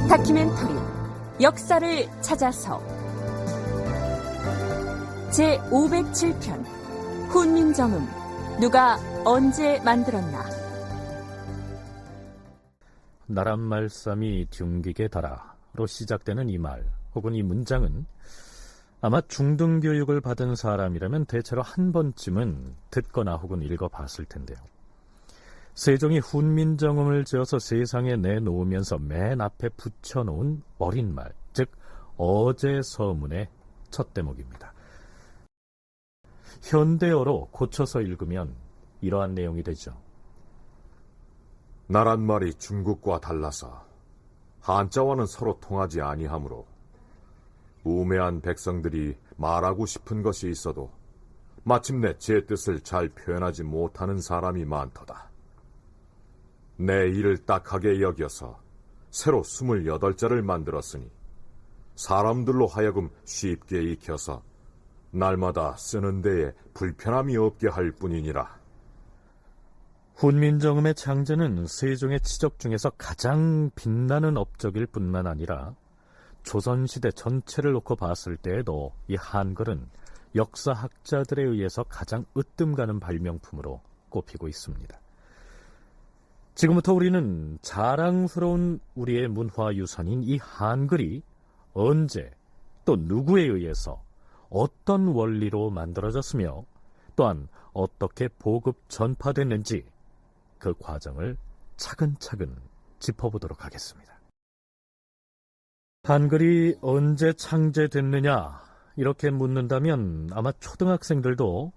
다큐멘터리 역사를 찾아서 제507편 훈민정음 누가 언제 만들었나. 나란 말씀이 둥기게 달아로 시작되는 이 말 혹은 이 문장은 아마 중등교육을 받은 사람이라면 대체로 한 번쯤은 듣거나 혹은 읽어봤을 텐데요. 세종이 훈민정음을 지어서 세상에 내놓으면서 맨 앞에 붙여놓은 어린 말, 즉 어제서문의 첫 대목입니다. 현대어로 고쳐서 읽으면 이러한 내용이 되죠. 나란 말이 중국과 달라서 한자와는 서로 통하지 아니하므로 우매한 백성들이 말하고 싶은 것이 있어도 마침내 제 뜻을 잘 표현하지 못하는 사람이 많도다. 내 일을 딱하게 여겨서 새로 28자를 만들었으니 사람들로 하여금 쉽게 익혀서 날마다 쓰는 데에 불편함이 없게 할 뿐이니라. 훈민정음의 창제는 세종의 치적 중에서 가장 빛나는 업적일 뿐만 아니라 조선시대 전체를 놓고 봤을 때에도 이 한글은 역사학자들에 의해서 가장 으뜸가는 발명품으로 꼽히고 있습니다. 지금부터 우리는 자랑스러운 우리의 문화유산인 이 한글이 언제 또 누구에 의해서 어떤 원리로 만들어졌으며 또한 어떻게 보급 전파됐는지 그 과정을 차근차근 짚어보도록 하겠습니다. 한글이 언제 창제됐느냐 이렇게 묻는다면 아마 초등학생들도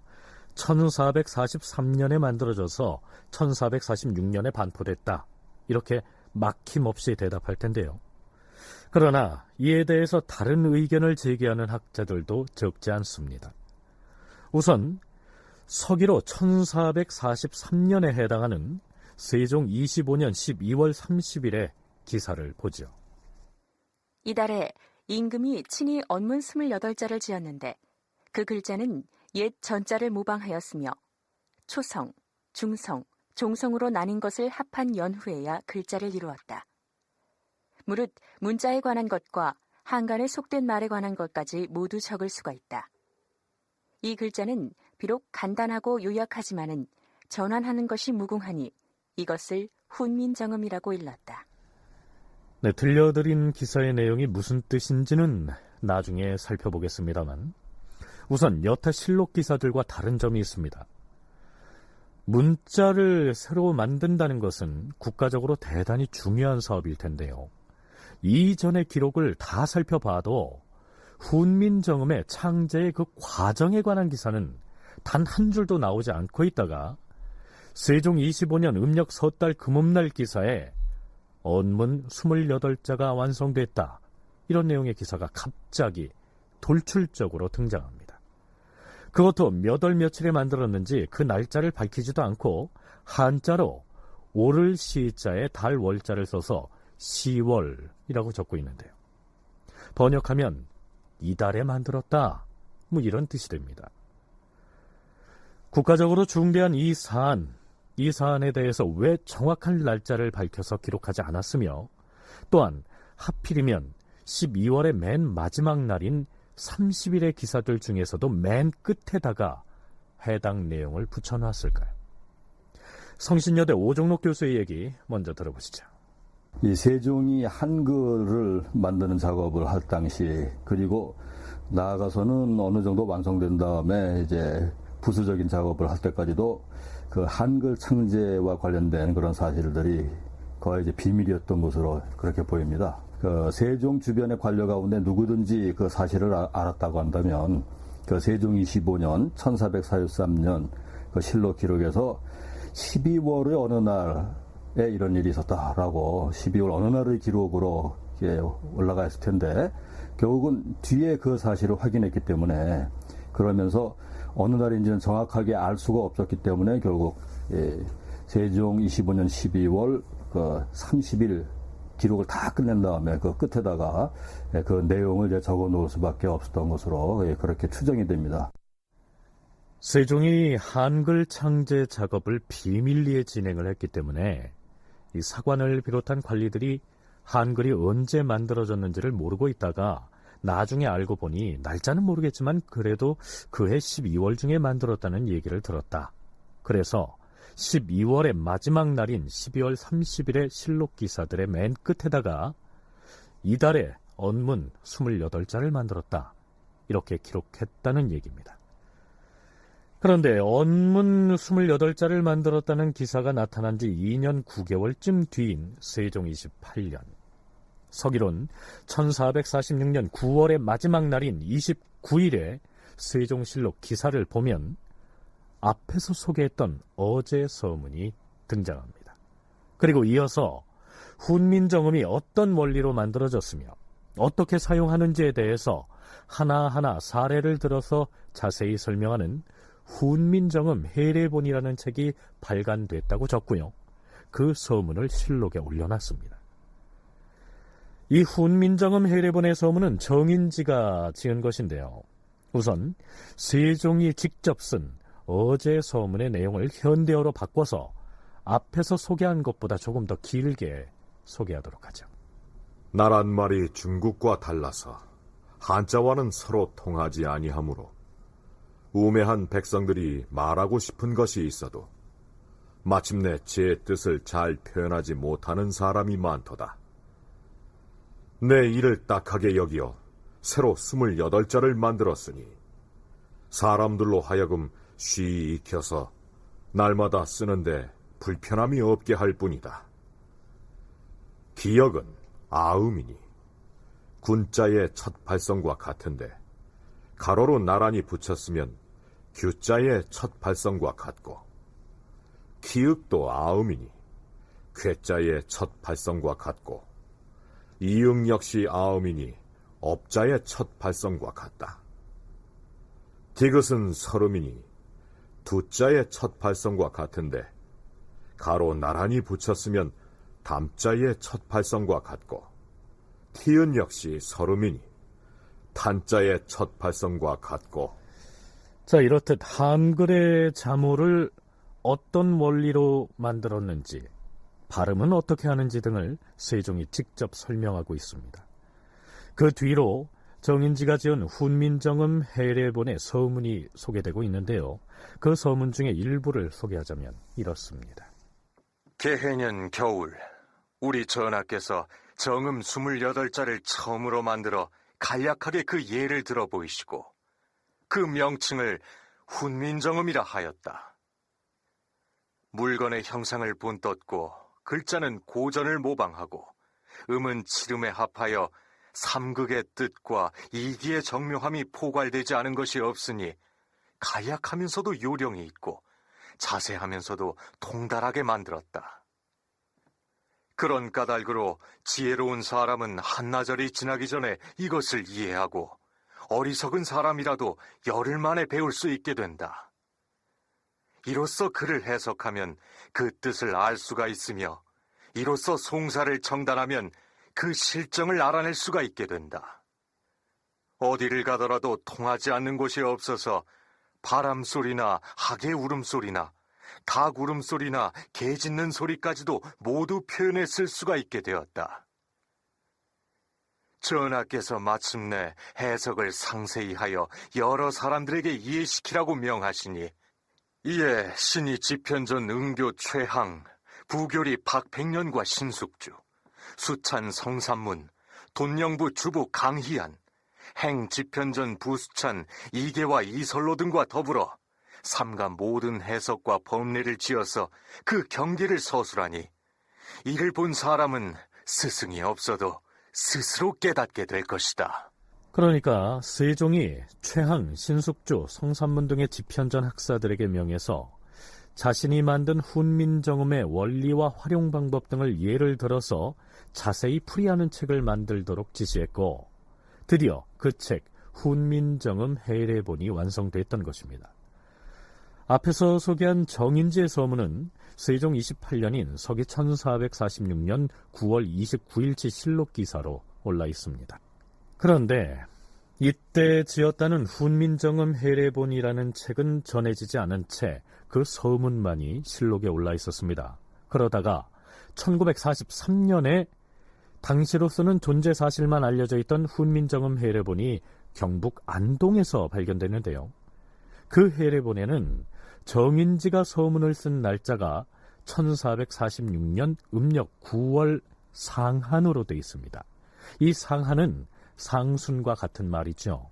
1443년에 만들어져서 1446년에 반포됐다 이렇게 막힘없이 대답할 텐데요. 그러나 이에 대해서 다른 의견을 제기하는 학자들도 적지 않습니다. 우선 서기로 1443년에 해당하는 세종 25년 12월 30일의 기사를 보죠. 이달에 임금이 친히 언문 28자를 지었는데 그 글자는 옛 전자를 모방하였으며 초성, 중성, 종성으로 나뉜 것을 합한 연후에야 글자를 이루었다. 무릇 문자에 관한 것과 한간에 속된 말에 관한 것까지 모두 적을 수가 있다. 이 글자는 비록 간단하고 요약하지만은 전환하는 것이 무궁하니 이것을 훈민정음이라고 일렀다. 네, 들려드린 기사의 내용이 무슨 뜻인지는 나중에 살펴보겠습니다만 우선 여타 실록 기사들과 다른 점이 있습니다. 문자를 새로 만든다는 것은 국가적으로 대단히 중요한 사업일 텐데요. 이전의 기록을 다 살펴봐도 훈민정음의 창제의 그 과정에 관한 기사는 단 한 줄도 나오지 않고 있다가 세종 25년 음력 섣달 금음날 기사에 언문 28자가 완성됐다 이런 내용의 기사가 갑자기 돌출적으로 등장합니다. 그것도 몇 월 며칠에 만들었는지 그 날짜를 밝히지도 않고 한자로 오를 시자에 달 월자를 써서 10월이라고 적고 있는데요. 번역하면 이달에 만들었다 뭐 이런 뜻이 됩니다. 국가적으로 중대한 이 사안에 대해서 왜 정확한 날짜를 밝혀서 기록하지 않았으며 또한 하필이면 12월의 맨 마지막 날인 30일의 기사들 중에서도 맨 끝에다가 해당 내용을 붙여놨을까요? 성신여대 오종록 교수의 얘기 먼저 들어보시죠. 이 세종이 한글을 만드는 작업을 할 당시 그리고 나아가서는 어느 정도 완성된 다음에 이제 부수적인 작업을 할 때까지도 그 한글 창제와 관련된 그런 사실들이 거의 이제 비밀이었던 것으로 그렇게 보입니다. 그 세종 주변의 관료 가운데 누구든지 그 사실을 알았다고 한다면 그 세종 25년 1443년 그 실록 기록에서 12월의 어느 날에 이런 일이 있었다라고 12월 어느 날의 기록으로 올라가 있을 텐데 결국은 뒤에 그 사실을 확인했기 때문에 그러면서 어느 날인지는 정확하게 알 수가 없었기 때문에 결국 세종 25년 12월 그 30일 기록을 다 끝낸 다음에 그 끝에다가 그 내용을 이제 적어 놓을 수밖에 없었던 것으로 그렇게 추정이 됩니다. 세종이 한글 창제 작업을 비밀리에 진행을 했기 때문에 이 사관을 비롯한 관리들이 한글이 언제 만들어졌는지를 모르고 있다가 나중에 알고 보니 날짜는 모르겠지만 그래도 그해 12월 중에 만들었다는 얘기를 들었다. 그래서 12월의 마지막 날인 12월 30일의 실록 기사들의 맨 끝에다가 이달에 언문 28자를 만들었다. 이렇게 기록했다는 얘기입니다. 그런데 언문 28자를 만들었다는 기사가 나타난 지 2년 9개월쯤 뒤인 세종 28년. 서기론 1446년 9월의 마지막 날인 29일에 세종실록 기사를 보면 앞에서 소개했던 어제 서문이 등장합니다. 그리고 이어서 훈민정음이 어떤 원리로 만들어졌으며 어떻게 사용하는지에 대해서 하나하나 사례를 들어서 자세히 설명하는 훈민정음 해례본이라는 책이 발간됐다고 적고요. 그 서문을 실록에 올려놨습니다. 이 훈민정음 해례본의 서문은 정인지가 지은 것인데요. 우선 세종이 직접 쓴 어제 서문의 내용을 현대어로 바꿔서 앞에서 소개한 것보다 조금 더 길게 소개하도록 하죠. 나란 말이 중국과 달라서 한자와는 서로 통하지 아니하므로 우매한 백성들이 말하고 싶은 것이 있어도 마침내 제 뜻을 잘 표현하지 못하는 사람이 많도다. 내 일을 딱하게 여기어 새로 28자를 만들었으니 사람들로 하여금 쉬이 익혀서 날마다 쓰는데 불편함이 없게 할 뿐이다. 기역은 아음이니 군자의 첫 발성과 같은데 가로로 나란히 붙였으면 규자의 첫 발성과 같고, 기역도 아음이니 쾌자의 첫 발성과 같고, 이응 역시 아음이니 업자의 첫 발성과 같다. 디귿은 서름이니 두자의 첫 발성과 같은데 가로 나란히 붙였으면 담자의 첫 발성과 같고, 티은 역시 서름이니 탄자의 첫 발성과 같고. 자, 이렇듯 한글의 자모를 어떤 원리로 만들었는지, 발음은 어떻게 하는지 등을 세종이 직접 설명하고 있습니다. 그 뒤로 정인지가 지은 훈민정음 해례본의 서문이 소개되고 있는데요. 그 서문 중에 일부를 소개하자면 이렇습니다. 개해년 겨울, 우리 전하께서 정음 28자를 처음으로 만들어 간략하게 그 예를 들어 보이시고 그 명칭을 훈민정음이라 하였다. 물건의 형상을 본떴고 글자는 고전을 모방하고 음은 칠음에 합하여 삼극의 뜻과 이기의 정묘함이 포괄되지 않은 것이 없으니 간략하면서도 요령이 있고 자세하면서도 통달하게 만들었다. 그런 까닭으로 지혜로운 사람은 한나절이 지나기 전에 이것을 이해하고 어리석은 사람이라도 열흘 만에 배울 수 있게 된다. 이로써 글을 해석하면 그 뜻을 알 수가 있으며 이로써 송사를 청단하면 그 실정을 알아낼 수가 있게 된다. 어디를 가더라도 통하지 않는 곳이 없어서 바람소리나 하개 울음소리나 닭 울음소리나 개 짖는 소리까지도 모두 표현해 쓸 수가 있게 되었다. 전하께서 마침내 해석을 상세히 하여 여러 사람들에게 이해시키라고 명하시니 이에 신이 지편전 응교 최항, 부교리 박백년과 신숙주, 수찬 성삼문, 돈영부 주부 강희안, 행 지편전 부수찬 이계와 이설로 등과 더불어 삼가 모든 해석과 법례를 지어서 그 경계를 서술하니 이를 본 사람은 스승이 없어도 스스로 깨닫게 될 것이다. 그러니까 세종이 최항, 신숙주, 성삼문 등의 지편전 학사들에게 명해서 자신이 만든 훈민정음의 원리와 활용 방법 등을 예를 들어서 자세히 풀이하는 책을 만들도록 지시했고, 드디어 그 책 훈민정음 해례본이 완성됐던 것입니다. 앞에서 소개한 정인지의 서문은 세종 28년인 서기 1446년 9월 29일치 실록 기사로 올라 있습니다. 그런데 이때 지었다는 훈민정음 해례본이라는 책은 전해지지 않은 채 그 서문만이 실록에 올라 있었습니다. 그러다가 1943년에 당시로서는 존재 사실만 알려져 있던 훈민정음 해례본이 경북 안동에서 발견됐는데요. 그 해례본에는 정인지가 서문을 쓴 날짜가 1446년 음력 9월 상한으로 되어 있습니다. 이 상한은 상순과 같은 말이죠.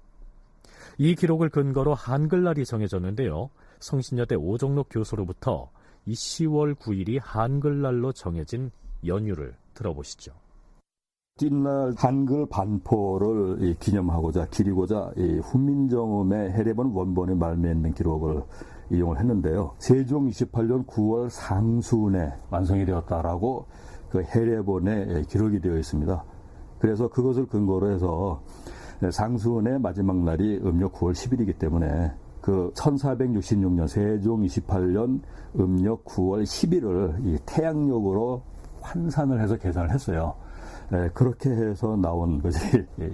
이 기록을 근거로 한글날이 정해졌는데요. 성신여대 오종록 교수로부터 이 10월 9일이 한글날로 정해진 연유를 들어보시죠. 뒷날 한글 반포를 기념하고자 기리고자 훈민정음의 해례본 원본에 말미암는 기록을 이용을 했는데요. 세종 28년 9월 상순에 완성이 되었다라고 그 해례본에 기록이 되어 있습니다. 그래서 그것을 근거로 해서 상순의 마지막 날이 음력 9월 10일이기 때문에 그 1466년 세종 28년 음력 9월 10일을 이 태양력으로 환산을 해서 계산을 했어요. 그렇게 해서 나온 것이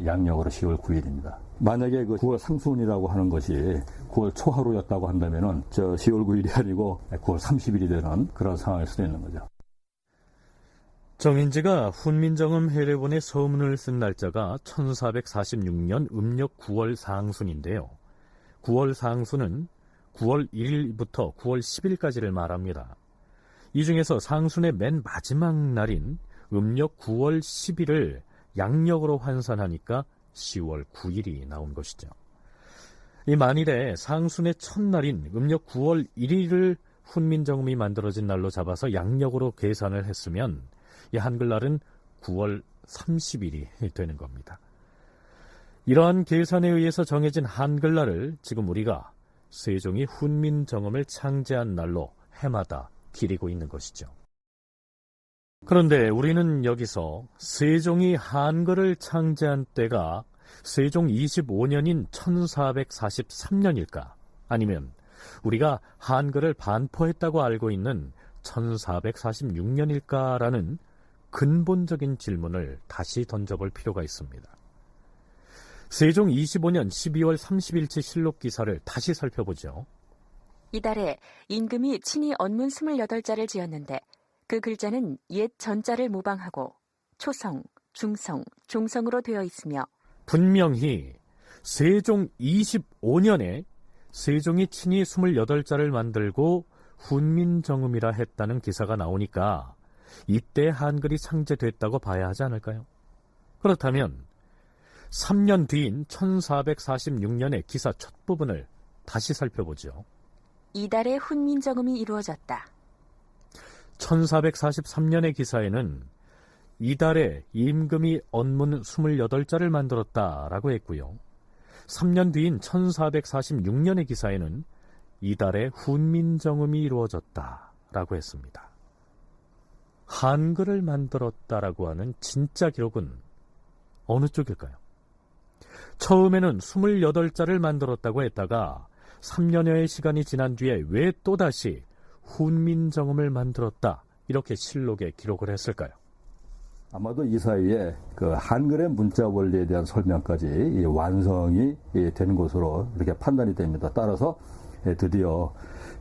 양력으로 10월 9일입니다. 만약에 그 9월 상순이라고 하는 것이 9월 초하루였다고 한다면은 10월 9일이 아니고 9월 30일이 되는 그런 상황일 수도 있는 거죠. 정인지가 훈민정음 해례본에 서문을 쓴 날짜가 1446년 음력 9월 상순인데요. 9월 상순은 9월 1일부터 9월 10일까지를 말합니다. 이 중에서 상순의 맨 마지막 날인 음력 9월 10일을 양력으로 환산하니까 10월 9일이 나온 것이죠. 이 만일에 상순의 첫날인 음력 9월 1일을 훈민정음이 만들어진 날로 잡아서 양력으로 계산을 했으면 이 한글날은 9월 30일이 되는 겁니다. 이러한 계산에 의해서 정해진 한글날을 지금 우리가 세종이 훈민정음을 창제한 날로 해마다 기리고 있는 것이죠. 그런데 우리는 여기서 세종이 한글을 창제한 때가 세종 25년인 1443년일까? 아니면 우리가 한글을 반포했다고 알고 있는 1446년일까라는 근본적인 질문을 다시 던져볼 필요가 있습니다. 세종 25년 12월 30일치 실록 기사를 다시 살펴보죠. 이달에 임금이 친히 언문 28자를 지었는데 그 글자는 옛 전자를 모방하고 초성, 중성, 종성으로 되어 있으며 분명히 세종 25년에 세종이 친히 28자를 만들고 훈민정음이라 했다는 기사가 나오니까 이때 한글이 창제됐다고 봐야 하지 않을까요? 그렇다면 3년 뒤인 1446년의 기사 첫 부분을 다시 살펴보죠. 이달에 훈민정음이 이루어졌다. 1443년의 기사에는 이달에 임금이 언문 28자를 만들었다라고 했고요. 3년 뒤인 1446년의 기사에는 이달에 훈민정음이 이루어졌다라고 했습니다. 한글을 만들었다라고 하는 진짜 기록은 어느 쪽일까요? 처음에는 28자를 만들었다고 했다가 3년여의 시간이 지난 뒤에 왜 또다시 훈민정음을 만들었다 이렇게 실록에 기록을 했을까요? 아마도 이 사이에 그 한글의 문자 원리에 대한 설명까지 완성이 된 것으로 이렇게 판단이 됩니다. 따라서 드디어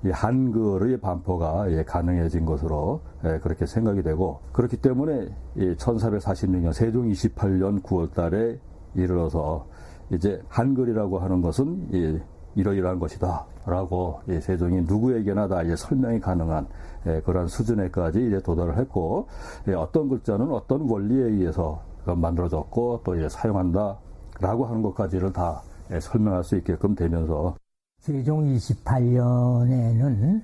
이 한글의 반포가 가능해진 것으로 그렇게 생각이 되고, 그렇기 때문에 1446년 세종 28년 9월 달에 이르러서 이제 한글이라고 하는 것은 이러이러한 것이다 라고 세종이 누구에게나 다 설명이 가능한 그런 수준에까지 이제 도달을 했고, 어떤 글자는 어떤 원리에 의해서 만들어졌고 또 사용한다 라고 하는 것까지를 다 설명할 수 있게끔 되면서 세종 28년에는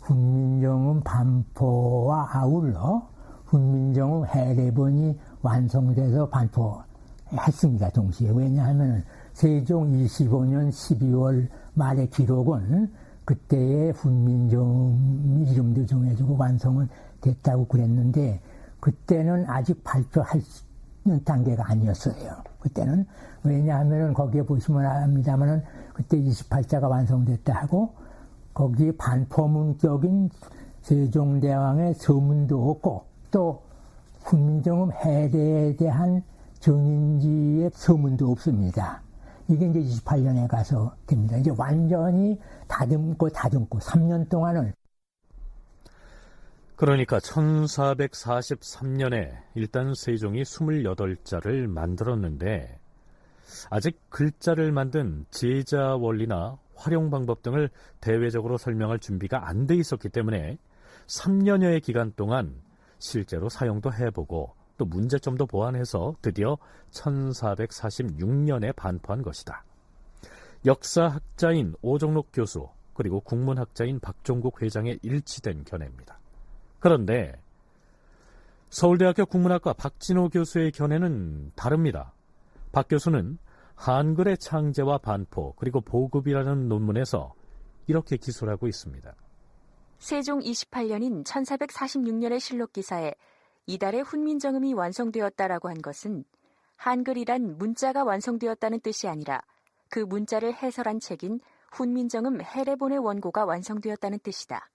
훈민정음 반포와 아울러 훈민정음 해례본이 완성돼서 반포했습니다. 동시에. 왜냐하면 세종 25년 12월 말의 기록은 그때의 훈민정음 이름도 정해주고 완성은 됐다고 그랬는데, 그때는 아직 발표할 단계가 아니었어요. 그때는. 왜냐하면 거기에 보시면 압니다만은 그때 28자가 완성됐다 하고 거기에 반포문격인 세종대왕의 서문도 없고 또 훈민정음 해례에 대한 정인지의 서문도 없습니다. 이게 이제 28년에 가서 됩니다. 이제 완전히 다듬고 3년 동안을. 그러니까 1443년에 일단 세종이 28자를 만들었는데 아직 글자를 만든 제자 원리나 활용 방법 등을 대외적으로 설명할 준비가 안 돼 있었기 때문에 3년여의 기간 동안 실제로 사용도 해보고 또 문제점도 보완해서 드디어 1446년에 반포한 것이다. 역사학자인 오종록 교수 그리고 국문학자인 박종국 회장의 일치된 견해입니다. 그런데 서울대학교 국문학과 박진호 교수의 견해는 다릅니다. 박 교수는 한글의 창제와 반포 그리고 보급이라는 논문에서 이렇게 기술하고 있습니다. 세종 28년인 1446년의 실록 기사에 이달에 훈민정음이 완성되었다라고 한 것은 한글이란 문자가 완성되었다는 뜻이 아니라 그 문자를 해설한 책인 훈민정음 해례본의 원고가 완성되었다는 뜻이다.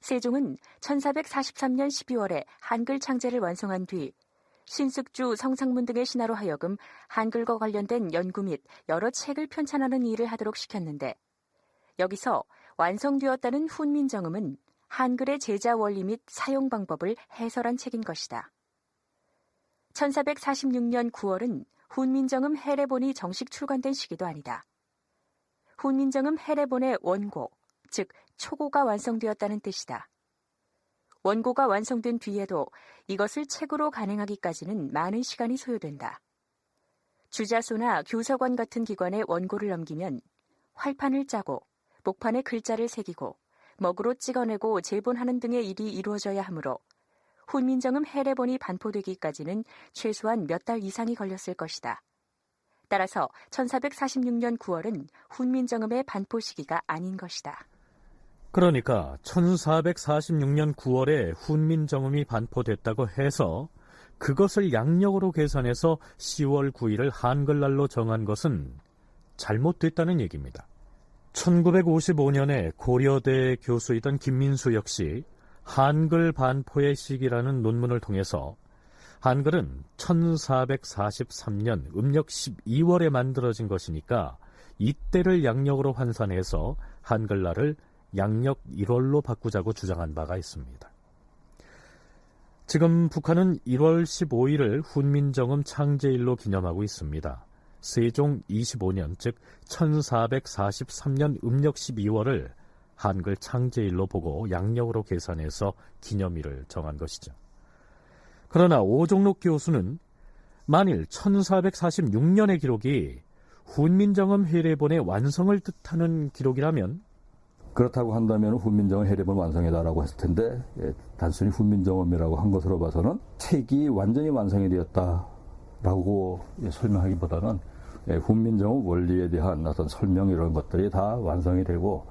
세종은 1443년 12월에 한글 창제를 완성한 뒤 신숙주, 성상문 등의 신하로 하여금 한글과 관련된 연구 및 여러 책을 편찬하는 일을 하도록 시켰는데 여기서 완성되었다는 훈민정음은 한글의 제자 원리 및 사용 방법을 해설한 책인 것이다. 1446년 9월은 훈민정음 해례본이 정식 출간된 시기도 아니다. 훈민정음 해례본의 원고, 즉 초고가 완성되었다는 뜻이다. 원고가 완성된 뒤에도 이것을 책으로 간행하기까지는 많은 시간이 소요된다. 주자소나 교서관 같은 기관에 원고를 넘기면 활판을 짜고 목판에 글자를 새기고 먹으로 찍어내고 제본하는 등의 일이 이루어져야 하므로 훈민정음 해례본이 반포되기까지는 최소한 몇 달 이상이 걸렸을 것이다. 따라서 1446년 9월은 훈민정음의 반포 시기가 아닌 것이다. 그러니까 1446년 9월에 훈민정음이 반포됐다고 해서 그것을 양력으로 계산해서 10월 9일을 한글날로 정한 것은 잘못됐다는 얘기입니다. 1955년에 고려대 교수이던 김민수 역시 한글 반포의 시기라는 논문을 통해서 한글은 1443년 음력 12월에 만들어진 것이니까 이때를 양력으로 환산해서 한글날을 양력 1월로 바꾸자고 주장한 바가 있습니다. 지금 북한은 1월 15일을 훈민정음 창제일로 기념하고 있습니다. 세종 25년, 즉 1443년 음력 12월을 한글 창제일로 보고 양력으로 계산해서 기념일을 정한 것이죠. 그러나 오종록 교수는 만일 1446년의 기록이 훈민정음 해례본의 완성을 뜻하는 기록이라면 그렇다고 한다면 훈민정음 해례본 완성이다라고 했을 텐데 단순히 훈민정음이라고 한 것으로 봐서는 책이 완전히 완성이 되었다라고 설명하기보다는 훈민정음 원리에 대한 어떤 설명 이런 것들이 다 완성이 되고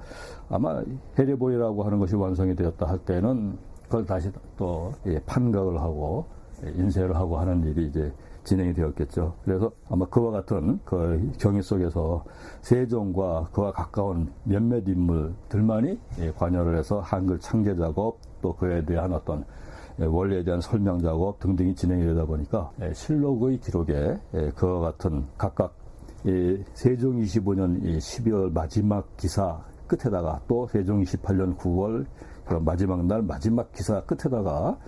아마 해례본이라고 하는 것이 완성이 되었다 할 때는 그걸 다시 또 판각을 하고 인쇄를 하고 하는 일이 이제 진행이 되었겠죠. 그래서 아마 그와 같은 그 경위 속에서 세종과 그와 가까운 몇몇 인물들만이 관여를 해서 한글 창제 작업 또 그에 대한 어떤 원리에 대한 설명 작업 등등이 진행이 되다 보니까 실록의 기록에 그와 같은 각각 세종 25년 12월 마지막 기사 끝에다가 또 세종 28년 9월 마지막 날 마지막 기사 끝에다가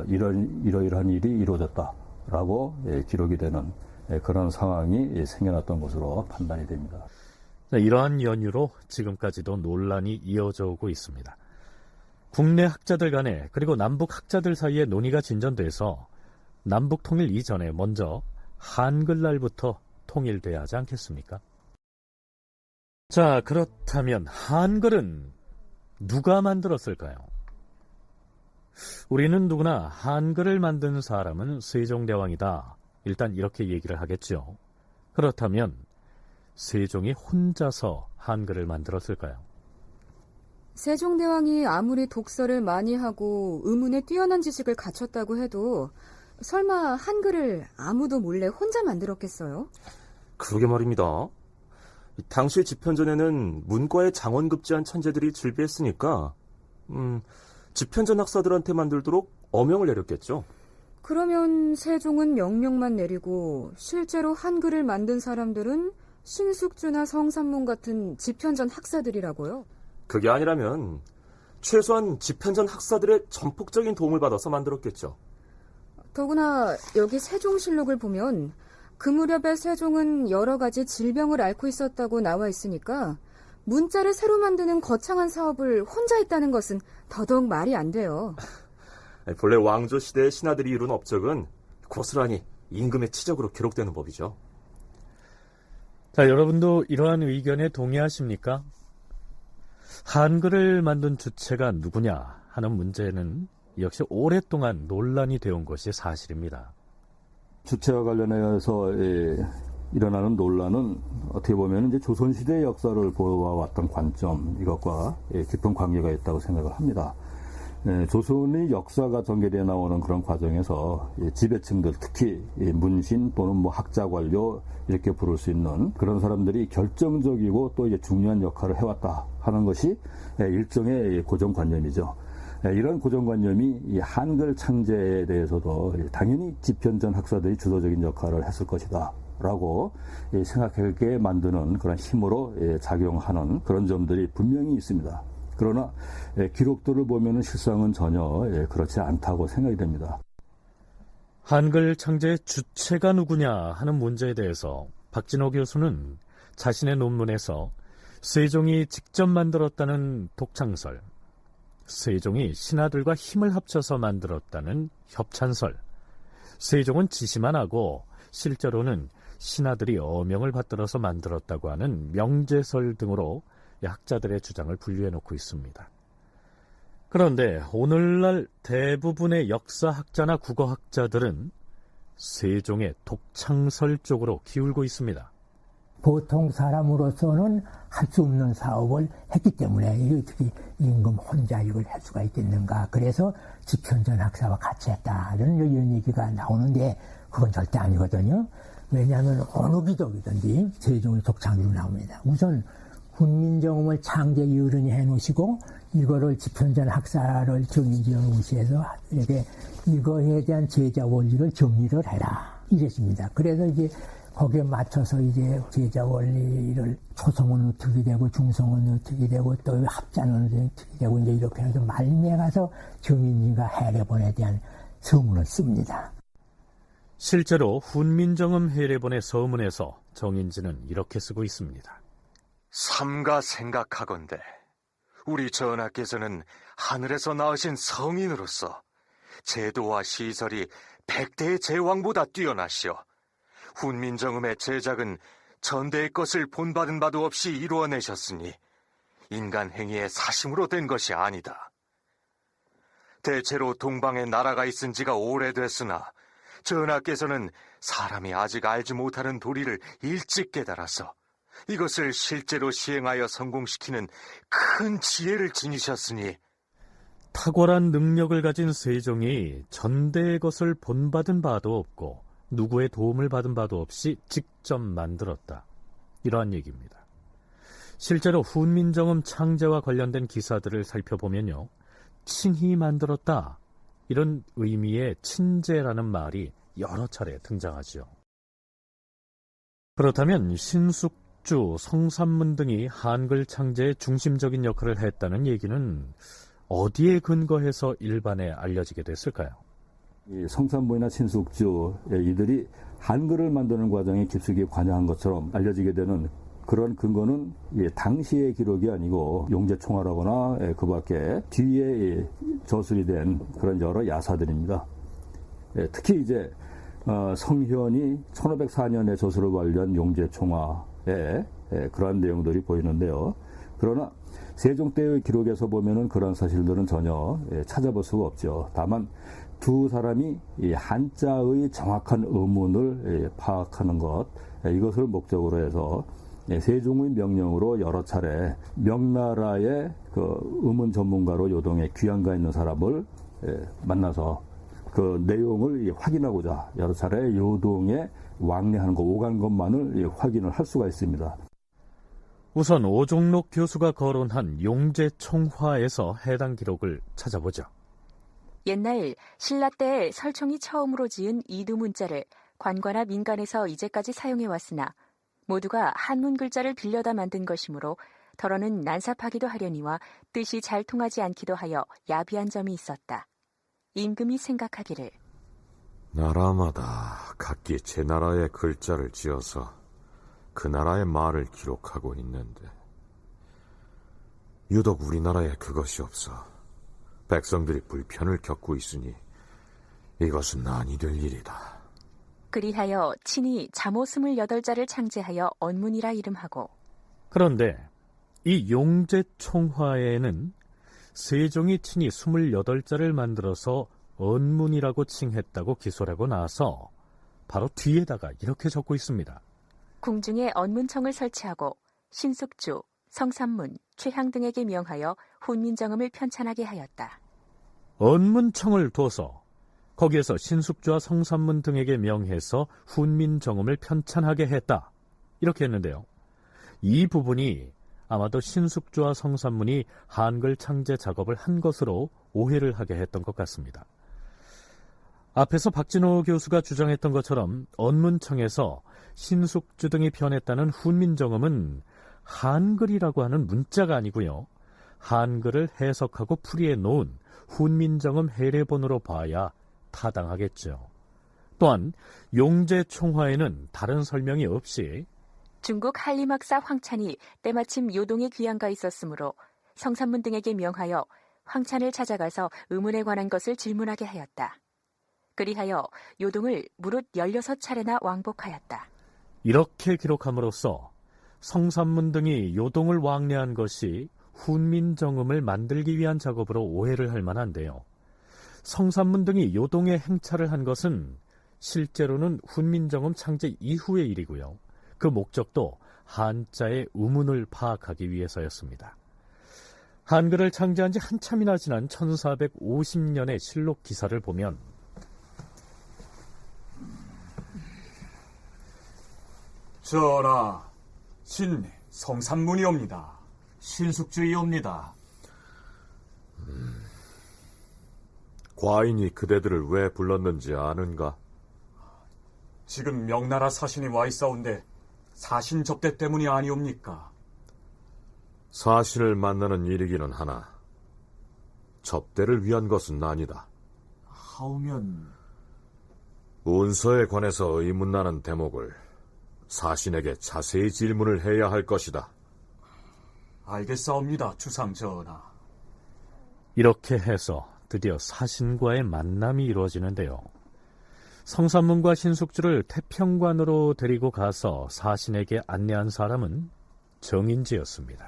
이러이러한 일이 이루어졌다라고 기록이 되는 그런 상황이 생겨났던 것으로 판단이 됩니다. 이러한 연유로 지금까지도 논란이 이어져 오고 있습니다. 국내 학자들 간에 그리고 남북 학자들 사이에 논의가 진전돼서 남북 통일 이전에 먼저 한글날부터 통일돼야 하지 않겠습니까? 자, 그렇다면 한글은 누가 만들었을까요? 우리는 누구나 한글을 만든 사람은 세종대왕이다. 일단 이렇게 얘기를 하겠죠. 그렇다면 세종이 혼자서 한글을 만들었을까요? 세종대왕이 아무리 독서를 많이 하고 의문에 뛰어난 지식을 갖췄다고 해도 설마 한글을 아무도 몰래 혼자 만들었겠어요? 그러게 말입니다. 당시 집현전에는 문과의 장원급제한 천재들이 즐비했으니까 집현전 학사들한테 만들도록 어명을 내렸겠죠. 그러면 세종은 명령만 내리고 실제로 한글을 만든 사람들은 신숙주나 성삼문 같은 집현전 학사들이라고요? 그게 아니라면 최소한 집현전 학사들의 전폭적인 도움을 받아서 만들었겠죠. 더구나 여기 세종실록을 보면 그 무렵에 세종은 여러 가지 질병을 앓고 있었다고 나와 있으니까 문자를 새로 만드는 거창한 사업을 혼자 했다는 것은 더더욱 말이 안 돼요. 본래 왕조 시대의 신하들이 이룬 업적은 고스란히 임금의 치적으로 기록되는 법이죠. 자, 여러분도 이러한 의견에 동의하십니까? 한글을 만든 주체가 누구냐 하는 문제는 역시 오랫동안 논란이 되어온 것이 사실입니다. 주체와 관련해서 일어나는 논란은 어떻게 보면 이제 조선시대의 역사를 보아왔던 관점, 이것과 깊은 관계가 있다고 생각을 합니다. 조선의 역사가 전개되어 나오는 그런 과정에서 지배층들, 특히 문신 또는 뭐 학자 관료 이렇게 부를 수 있는 그런 사람들이 결정적이고 또 이제 중요한 역할을 해왔다 하는 것이 일종의 고정관념이죠. 이런 고정관념이 이 한글 창제에 대해서도 당연히 집현전 학사들이 주도적인 역할을 했을 것이다 라고 생각하게 만드는 그런 힘으로 작용하는 그런 점들이 분명히 있습니다. 그러나 기록들을 보면 실상은 전혀 그렇지 않다고 생각이 됩니다. 한글 창제의 주체가 누구냐 하는 문제에 대해서 박진호 교수는 자신의 논문에서 세종이 직접 만들었다는 독창설, 세종이 신하들과 힘을 합쳐서 만들었다는 협찬설, 세종은 지시만 하고 실제로는 신하들이 어명을 받들어서 만들었다고 하는 명제설 등으로 학자들의 주장을 분류해놓고 있습니다. 그런데 오늘날 대부분의 역사학자나 국어학자들은 세종의 독창설 쪽으로 기울고 있습니다. 보통 사람으로서는 할 수 없는 사업을 했기 때문에 이게 어떻게 임금 혼자 이걸 할 수가 있겠는가. 그래서 집현전 학사와 같이 했다. 이런 얘기가 나오는데 그건 절대 아니거든요. 왜냐하면 어느 기독이든지 세종의 독창으로 나옵니다. 우선 훈민정음을 창제기 어른이 해놓으시고 이거를 집현전 학사를 정인지어 놓으시해서 이렇게 이거에 대한 제자 원리를 정리를 해라 이랬습니다. 그래서 이제 거기에 맞춰서 이제 제자 원리를 초성은 어떻게 되고 중성은 어떻게 되고 또 합자는 어떻게 되고 이제 이렇게 해서 말미에 가서 정인지가 해례본에 대한 서문을 씁니다. 실제로 훈민정음 해례본의 서문에서 정인지는 이렇게 쓰고 있습니다. 삼가 생각하건대 우리 전하께서는 하늘에서 나으신 성인으로서 제도와 시설이 100대의 제왕보다 뛰어나시오. 훈민정음의 제작은 전대의 것을 본받은 바도 없이 이루어내셨으니 인간 행위의 사심으로 된 것이 아니다. 대체로 동방에 나라가 있은 지가 오래됐으나 전하께서는 사람이 아직 알지 못하는 도리를 일찍 깨달아서 이것을 실제로 시행하여 성공시키는 큰 지혜를 지니셨으니 탁월한 능력을 가진 세종이 전대의 것을 본받은 바도 없고 누구의 도움을 받은 바도 없이 직접 만들었다. 이러한 얘기입니다. 실제로 훈민정음 창제와 관련된 기사들을 살펴보면요. 친히 만들었다. 이런 의미의 친제라는 말이 여러 차례 등장하죠. 그렇다면 신숙주, 성삼문 등이 한글 창제의 중심적인 역할을 했다는 얘기는 어디에 근거해서 일반에 알려지게 됐을까요? 이 성삼문이나 신숙주 이들이 한글을 만드는 과정에 깊숙이 관여한 것처럼 알려지게 되는 그런 근거는 당시의 기록이 아니고 용제총화라거나 그 밖에 뒤에 저술이 된 그런 여러 야사들입니다. 특히 이제 성현이 1504년에 저술을 완료한 용제총화에 그러한 내용들이 보이는데요. 그러나 세종 때의 기록에서 보면은 그런 사실들은 전혀 찾아볼 수가 없죠. 다만 두 사람이 이 한자의 정확한 의문을 파악하는 것, 이것을 목적으로 해서 세종의 명령으로 여러 차례 명나라의 그 의문 전문가로 요동에 귀양가 있는 사람을 만나서 그 내용을 확인하고자 여러 차례 요동에 왕래하는 것, 오간 것만을 확인을 할 수가 있습니다. 우선 오종록 교수가 거론한 용제총화에서 해당 기록을 찾아보죠. 옛날 신라 때 설총이 처음으로 지은 이두문자를 관과나 민간에서 이제까지 사용해왔으나 모두가 한문 글자를 빌려다 만든 것이므로 더러는 난삽하기도 하려니와 뜻이 잘 통하지 않기도 하여 야비한 점이 있었다. 임금이 생각하기를 나라마다 각기 제 나라의 글자를 지어서 그 나라의 말을 기록하고 있는데 유독 우리나라에 그것이 없어 백성들이 불편을 겪고 있으니 이것은 난이 될 일이다. 그리하여 친히 잠오 28자를 창제하여 언문이라 이름하고 그런데 이 용제총화에는 세종이 친히 28자를 만들어서 언문이라고 칭했다고 기술하고 나서 바로 뒤에다가 이렇게 적고 있습니다. 궁중에 언문청을 설치하고 신숙주, 성삼문, 최향 등에게 명하여 훈민정음을 편찬하게 하였다. 언문청을 둬서 거기에서 신숙주와 성삼문 등에게 명해서 훈민정음을 편찬하게 했다. 이렇게 했는데요. 이 부분이 아마도 신숙주와 성삼문이 한글 창제 작업을 한 것으로 오해를 하게 했던 것 같습니다. 앞에서 박진호 교수가 주장했던 것처럼 언문청에서 신숙주 등이 편했다는 훈민정음은 한글이라고 하는 문자가 아니고요. 한글을 해석하고 풀이해 놓은 훈민정음 해례본으로 봐야 타당하겠죠. 또한 용제총화에는 다른 설명이 없이 중국 한림학사 황찬이 때마침 요동에 귀양가 있었으므로 성삼문 등에게 명하여 황찬을 찾아가서 의문에 관한 것을 질문하게 하였다. 그리하여 요동을 무릇 16차례나 왕복하였다. 이렇게 기록함으로써 성삼문 등이 요동을 왕래한 것이 훈민정음을 만들기 위한 작업으로 오해를 할 만한데요. 성삼문 등이 요동에 행차를 한 것은 실제로는 훈민정음 창제 이후의 일이고요. 그 목적도 한자의 의문을 파악하기 위해서였습니다. 한글을 창제한 지 한참이나 지난 1450년의 실록 기사를 보면 전하, 신 성삼문이옵니다. 신숙주이옵니다. 과인이 그대들을 왜 불렀는지 아는가? 지금 명나라 사신이 와 있사온데 사신 접대 때문이 아니옵니까? 사신을 만나는 일이기는 하나 접대를 위한 것은 아니다. 하오면 운서에 관해서 의문나는 대목을 사신에게 자세히 질문을 해야 할 것이다. 알겠사옵니다, 주상 전하. 이렇게 해서 드디어 사신과의 만남이 이루어지는데요. 성삼문과 신숙주를 태평관으로 데리고 가서 사신에게 안내한 사람은 정인지였습니다.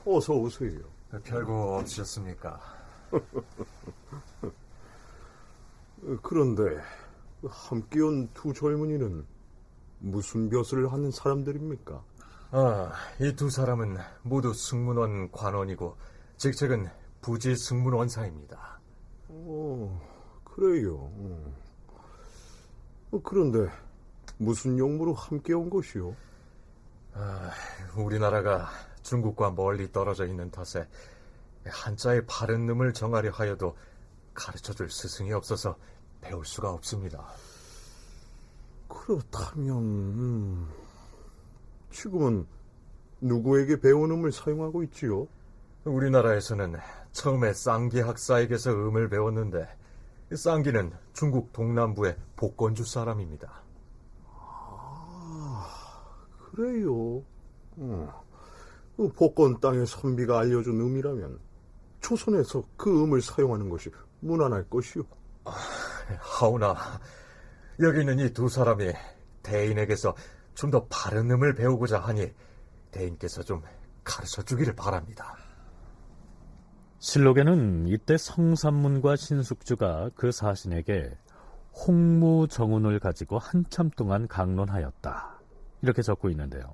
어서 오세요. 별거 없으셨습니까? 그런데 함께 온 두 젊은이는 무슨 벼슬을 하는 사람들입니까? 이 두 사람은 모두 승문원 관원이고 직책은 부지 승문원사입니다. 그래요. 그런데 무슨 용무로 함께 온 것이요? 우리나라가 중국과 멀리 떨어져 있는 탓에 한자의 바른 음을 정하려 하여도 가르쳐줄 스승이 없어서 배울 수가 없습니다. 그렇다면 지금은 누구에게 배운 음을 사용하고 있지요? 우리나라에서는 처음에 쌍기 학사에게서 음을 배웠는데 쌍기는 중국 동남부의 복건주 사람입니다. 그래요. 복건 땅의 선비가 알려준 음이라면 조선에서 그 음을 사용하는 것이 무난할 것이요. 하오나 여기 있는 이 두 사람이 대인에게서 좀 더 바른 음을 배우고자 하니 대인께서 좀 가르쳐주기를 바랍니다. 실록에는 이때 성삼문과 신숙주가 그 사신에게 홍무정운을 가지고 한참 동안 강론하였다. 이렇게 적고 있는데요.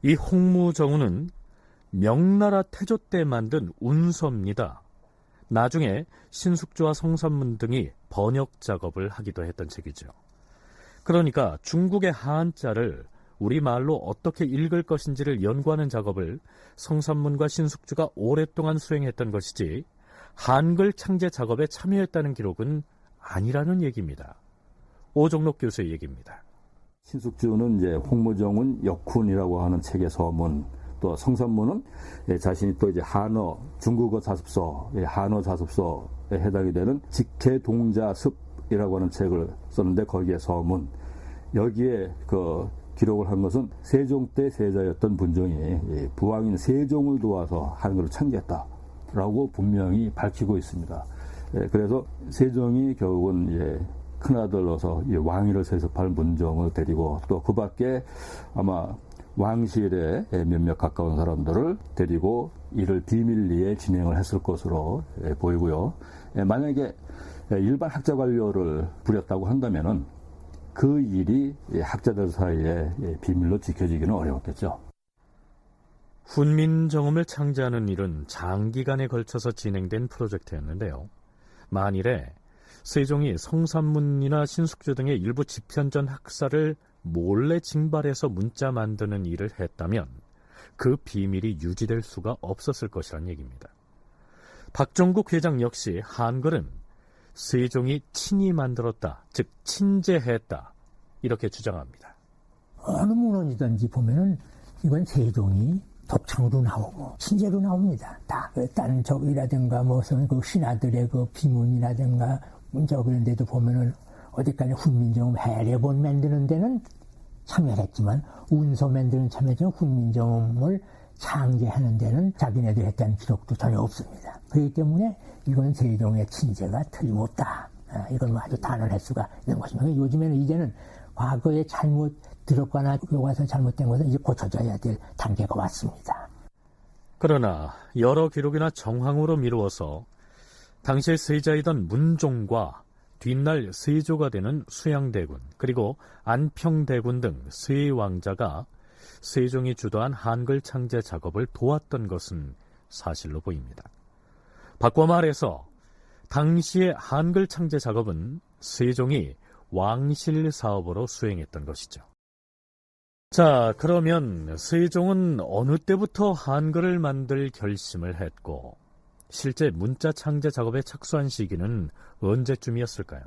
이 홍무정운은 명나라 태조 때 만든 운서입니다. 나중에 신숙주와 성삼문 등이 번역 작업을 하기도 했던 책이죠. 그러니까 중국의 한자를 우리말로 어떻게 읽을 것인지를 연구하는 작업을 성삼문과 신숙주가 오랫동안 수행했던 것이지 한글 창제 작업에 참여했다는 기록은 아니라는 얘기입니다. 오종록 교수의 얘기입니다. 신숙주는 이제 홍무정은 역훈이라고 하는 책의 서문, 또 성산문은 자신이 또 이제 한어, 중국어 자습서, 한어 자습서에 해당이 되는 직해동자습이라고 하는 책을 썼는데 거기에 서문, 여기에 그 기록을 한 것은 세종 때 세자였던 분종이 부왕인 세종을 도와서 한글을 창제했다라고 분명히 밝히고 있습니다. 그래서 세종이 결국은 이제 큰아들로서 왕위를 세습할 문종을 데리고 또 그 밖에 아마 왕실에 몇몇 가까운 사람들을 데리고 이를 비밀리에 진행을 했을 것으로 보이고요. 만약에 일반 학자 관료를 부렸다고 한다면은 그 일이 학자들 사이에 비밀로 지켜지기는 어려웠겠죠. 훈민정음을 창제하는 일은 장기간에 걸쳐서 진행된 프로젝트였는데요. 만일에 세종이 성산문이나 신숙주 등의 일부 집현전 학사를 몰래 징발해서 문자 만드는 일을 했다면 그 비밀이 유지될 수가 없었을 것이란 얘기입니다. 박정국 회장 역시 한글은 세종이 친히 만들었다, 즉 친제했다 이렇게 주장합니다. 어느 문헌이든지 보면은 이건 세종이 독창으로 나오고 친제로 나옵니다. 다 딴적이라든가 무슨 그 신하들의 그 비문이라든가 문자 그런 데도 보면은 어디까지 훈민정음 해례본 만드는 데는 참여했지만 운서 만드는 참여했지만 훈민정음을 창제하는 데는 자기네들 했다는 기록도 전혀 없습니다. 그렇기 때문에 이건 세종의 친제가 틀림없다. 이건 아주 단언할 수가 있는 것입니다. 요즘에는 이제는 과거에 잘못 들었거나 교과서 잘못된 것은 이제 고쳐져야 될 단계가 왔습니다. 그러나 여러 기록이나 정황으로 미루어서 당시의 세자이던 문종과 뒷날 세조가 되는 수양대군 그리고 안평대군 등 세 왕자가 세종이 주도한 한글 창제 작업을 도왔던 것은 사실로 보입니다. 바꿔 말해서 당시의 한글 창제 작업은 세종이 왕실 사업으로 수행했던 것이죠. 자, 그러면 세종은 어느 때부터 한글을 만들 결심을 했고 실제 문자 창제 작업에 착수한 시기는 언제쯤이었을까요?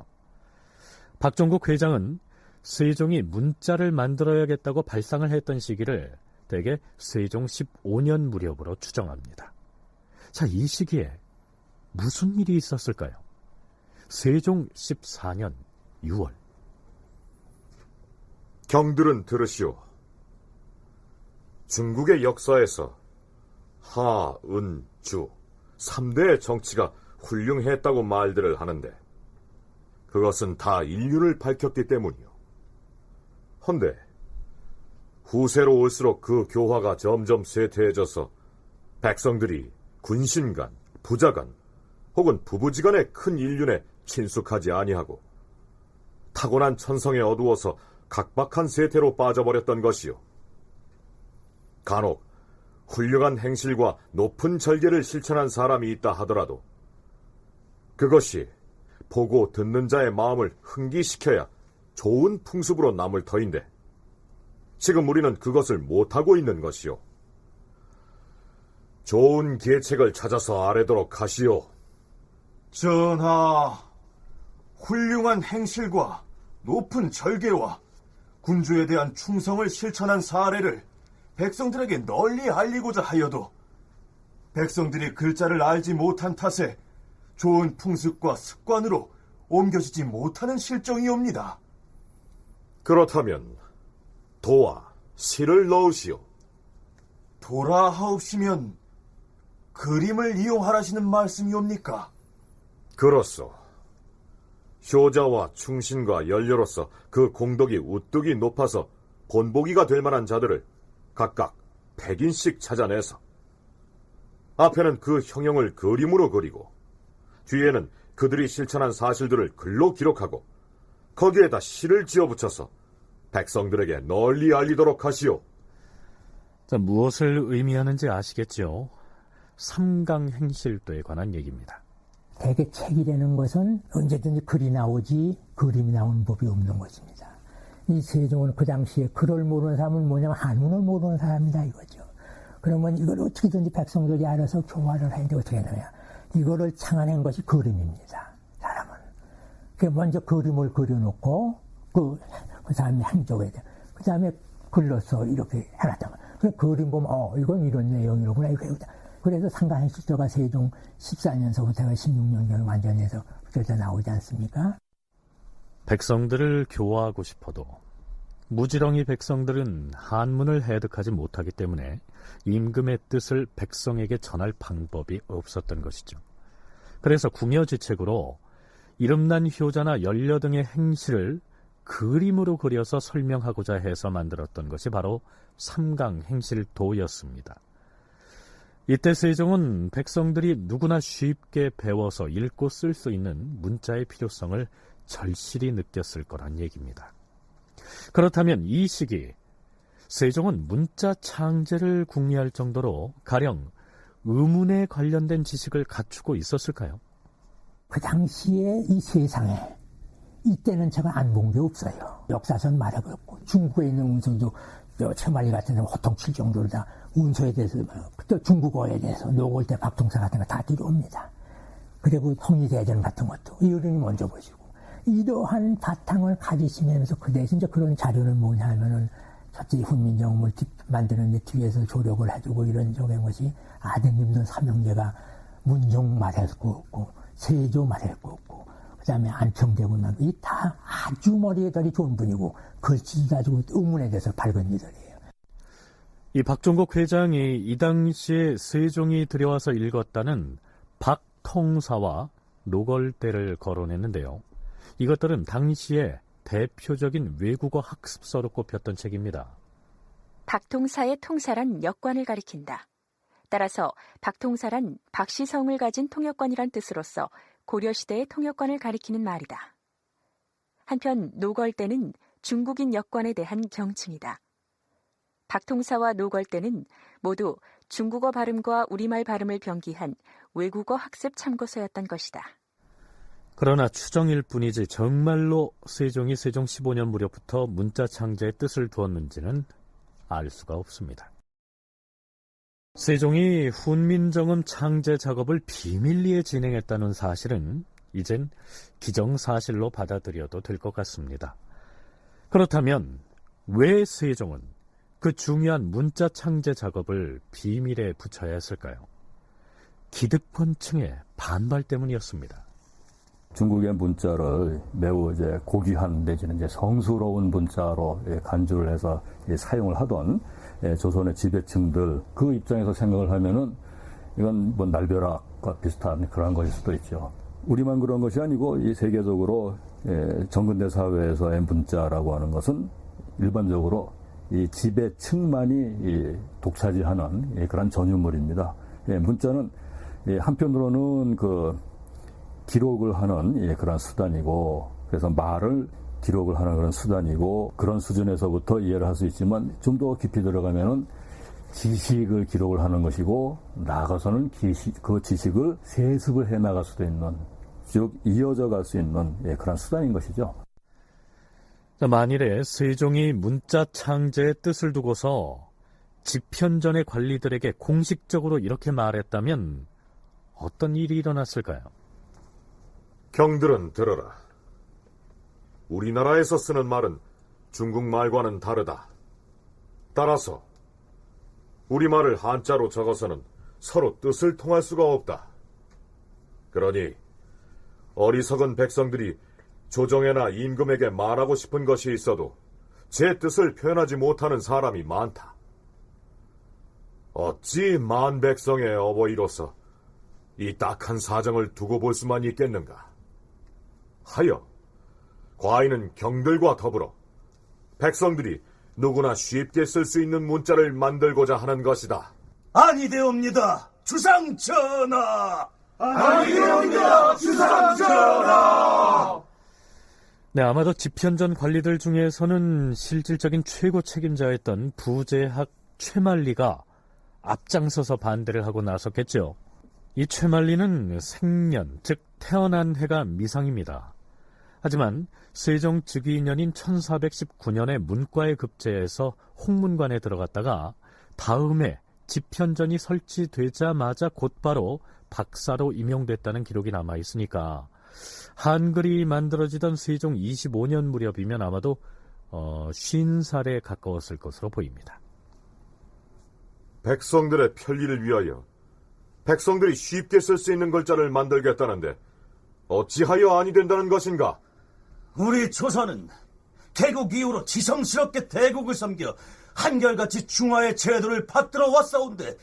박정국 회장은 세종이 문자를 만들어야겠다고 발상을 했던 시기를 대개 세종 15년 무렵으로 추정합니다. 자, 이 시기에 무슨 일이 있었을까요? 세종 14년 6월. 경들은 들으시오. 중국의 역사에서 하, 은, 주 3대의 정치가 훌륭했다고 말들을 하는데 그것은 다 인륜을 밝혔기 때문이요. 헌데 후세로 올수록 그 교화가 점점 쇠퇴해져서 백성들이 군신 간, 부자 간 혹은 부부지간의 큰 인륜에 친숙하지 아니하고 타고난 천성에 어두워서 각박한 세태로 빠져버렸던 것이요. 간혹 훌륭한 행실과 높은 절개를 실천한 사람이 있다 하더라도 그것이 보고 듣는 자의 마음을 흥기시켜야 좋은 풍습으로 남을 터인데 지금 우리는 그것을 못하고 있는 것이요. 좋은 계책을 찾아서 아뢰도록 하시오. 전하, 훌륭한 행실과 높은 절개와 군주에 대한 충성을 실천한 사례를 백성들에게 널리 알리고자 하여도 백성들이 글자를 알지 못한 탓에 좋은 풍습과 습관으로 옮겨지지 못하는 실정이옵니다. 그렇다면 도와 시를 넣으시오. 도라 하옵시면 그림을 이용하라시는 말씀이옵니까? 그렇소. 효자와 충신과 연료로서 그 공덕이 우뚝이 높아서 본보기가 될 만한 자들을 각각 100인씩 찾아내서 앞에는 그 형용을 그림으로 그리고 뒤에는 그들이 실천한 사실들을 글로 기록하고 거기에다 시를 지어붙여서 백성들에게 널리 알리도록 하시오. 자, 무엇을 의미하는지 아시겠죠? 삼강행실도에 관한 얘기입니다. 대개 책이라는 것은 언제든지 글이 나오지 그림이 나오는 법이 없는 것입니다. 이 세종은 그 당시에 글을 모르는 사람은 뭐냐면 한문을 모르는 사람이다 이거죠. 그러면 이걸 어떻게든지 백성들이 알아서 교화를 하는데 어떻게 하느냐. 이거를 창안한 것이 그림입니다. 사람은. 먼저 그림을 그려놓고 그 사람이 행적에 그 다음에 글로써 이렇게 해놨단 말이에요. 그 그림 보면, 이건 이런 내용이로구나. 그래서 상가행실서가 세종 14년서부터 16년경에 완전해서 그래서 나오지 않습니까? 백성들을 교화하고 싶어도 무지렁이 백성들은 한문을 해득하지 못하기 때문에 임금의 뜻을 백성에게 전할 방법이 없었던 것이죠. 그래서 궁여지책으로 이름난 효자나 연려 등의 행실을 그림으로 그려서 설명하고자 해서 만들었던 것이 바로 삼강행실도였습니다. 이때 세종은 백성들이 누구나 쉽게 배워서 읽고 쓸 수 있는 문자의 필요성을 절실히 느꼈을 거란 얘기입니다. 그렇다면 이 시기 세종은 문자 창제를 궁리할 정도로 가령 의문에 관련된 지식을 갖추고 있었을까요? 그 당시에 이 세상에 이때는 제가 안 본 게 없어요. 역사선 말해 그렇고 중국에 있는 운서도 최말리 같은 데 호통칠 정도로 다 운서에 대해서 또 중국어에 대해서 노골 때 박통사 같은 거 다 들어옵니다. 그리고 통일대전 같은 것도 이어른이 먼저 보시고 이러한 바탕을 가지시면서 그 대신 이제 그런 자료는 뭐냐 하면은 첫째 훈민정음을 만드는 데 뒤에서 조력을 해주고 이런 적인 것이 아드님들 삼형제가 문종 말했고 없고 세조 말했고 없고 그 다음에 안평대군 말고 이 다 아주 머리에 달이 좋은 분이고 글씨 가지고 의문에 대해서 밝은 이들이에요. 이 박종국 회장이 이 당시에 세종이 들여와서 읽었다는 박통사와 노걸대를 거론했는데요. 이것들은 당시에 대표적인 외국어 학습서로 꼽혔던 책입니다. 박통사의 통사란 역관을 가리킨다. 따라서 박통사란 박시성을 가진 통역관이란 뜻으로서 고려시대의 통역관을 가리키는 말이다. 한편 노걸대는 중국인 역관에 대한 경칭이다. 박통사와 노걸대는 모두 중국어 발음과 우리말 발음을 병기한 외국어 학습 참고서였던 것이다. 그러나 추정일 뿐이지 정말로 세종이 세종 15년 무렵부터 문자 창제에 뜻을 두었는지는 알 수가 없습니다. 세종이 훈민정음 창제 작업을 비밀리에 진행했다는 사실은 이젠 기정사실로 받아들여도 될 것 같습니다. 그렇다면 왜 세종은 그 중요한 문자 창제 작업을 비밀에 붙여야 했을까요? 기득권층의 반발 때문이었습니다. 중국의 문자를 매우 이제 고귀한 내지는 이제 성스러운 문자로 간주를 해서 사용을 하던 조선의 지배층들 그 입장에서 생각을 하면은 이건 뭐 날벼락과 비슷한 그런 것일 수도 있죠. 우리만 그런 것이 아니고 이 세계적으로 정근대 사회에서의 문자라고 하는 것은 일반적으로 이 지배층만이 독차지하는 그런 전유물입니다. 문자는 한편으로는 그 기록을 하는 그런 수단이고, 그래서 말을 기록을 하는 그런 수단이고, 그런 수준에서부터 이해를 할 수 있지만 좀 더 깊이 들어가면은 지식을 기록을 하는 것이고, 나아가서는 그 지식을 세습을 해 나갈 수도 있는, 즉 이어져 갈 수 있는 그런 수단인 것이죠. 만일에 세종이 문자 창제의 뜻을 두고서 집현전의 관리들에게 공식적으로 이렇게 말했다면 어떤 일이 일어났을까요? 경들은 들어라. 우리나라에서 쓰는 말은 중국말과는 다르다. 따라서 우리말을 한자로 적어서는 서로 뜻을 통할 수가 없다. 그러니 어리석은 백성들이 조정에나 임금에게 말하고 싶은 것이 있어도 제 뜻을 표현하지 못하는 사람이 많다. 어찌 만 백성의 어버이로서 이 딱한 사정을 두고 볼 수만 있겠는가? 하여 과인은 경들과 더불어 백성들이 누구나 쉽게 쓸 수 있는 문자를 만들고자 하는 것이다. 아니되옵니다, 주상전하. 아니되옵니다, 주상전하. 네, 아마도 집현전 관리들 중에서는 실질적인 최고 책임자였던 부제학 최만리가 앞장서서 반대를 하고 나섰겠죠. 이 최만리는 생년, 즉 태어난 해가 미상입니다. 하지만 세종 즉위년인 1419년에 문과에 급제해서 홍문관에 들어갔다가 다음에 집현전이 설치되자마자 곧바로 박사로 임용됐다는 기록이 남아있으니까 한글이 만들어지던 세종 25년 무렵이면 아마도 50살에 가까웠을 것으로 보입니다. 백성들의 편리를 위하여 백성들이 쉽게 쓸 수 있는 글자를 만들겠다는데 어찌하여 아니 된다는 것인가? 우리 조선은 개국 이후로 지성스럽게 대국을 섬겨 한결같이 중화의 제도를 받들어 왔사온데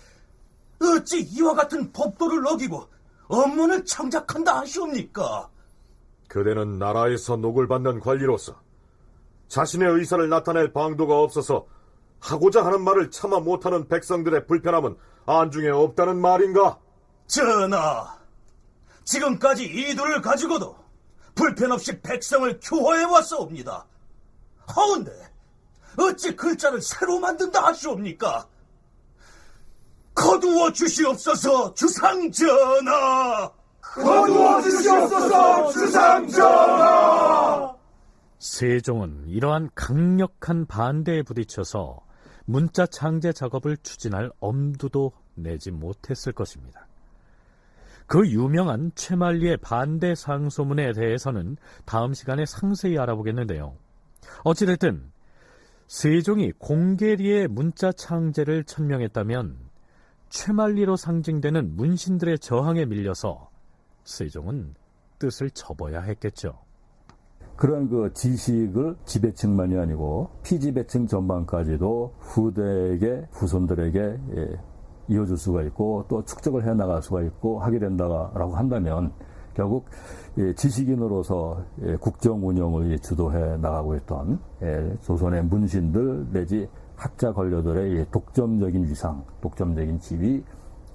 어찌 이와 같은 법도를 어기고 업문을 창작한다 하시옵니까? 그대는 나라에서 녹을 받는 관리로서 자신의 의사를 나타낼 방도가 없어서 하고자 하는 말을 참아 못하는 백성들의 불편함은 안중에 없다는 말인가? 전하, 지금까지 이도를 가지고도 불편 없이 백성을 교화해 왔사옵니다. 하운데 어찌 글자를 새로 만든다 하시옵니까? 거두어 주시옵소서 주상전하! 거두어 주시옵소서 주상전하! 세종은 이러한 강력한 반대에 부딪혀서 문자 창제 작업을 추진할 엄두도 내지 못했을 것입니다. 그 유명한 최만리의 반대 상소문에 대해서는 다음 시간에 상세히 알아보겠는데요. 어찌됐든 세종이 공계리의 문자 창제를 천명했다면 최만리로 상징되는 문신들의 저항에 밀려서 세종은 뜻을 접어야 했겠죠. 그런 그 지식을 지배층만이 아니고 피지배층 전반까지도 후대에게 후손들에게 이어줄 수가 있고 또 축적을 해나갈 수가 있고 하게 된다라고 한다면 결국 지식인으로서 국정 운영을 주도해 나가고 있던 조선의 문신들 내지 학자 관료들의 독점적인 위상, 독점적인 지위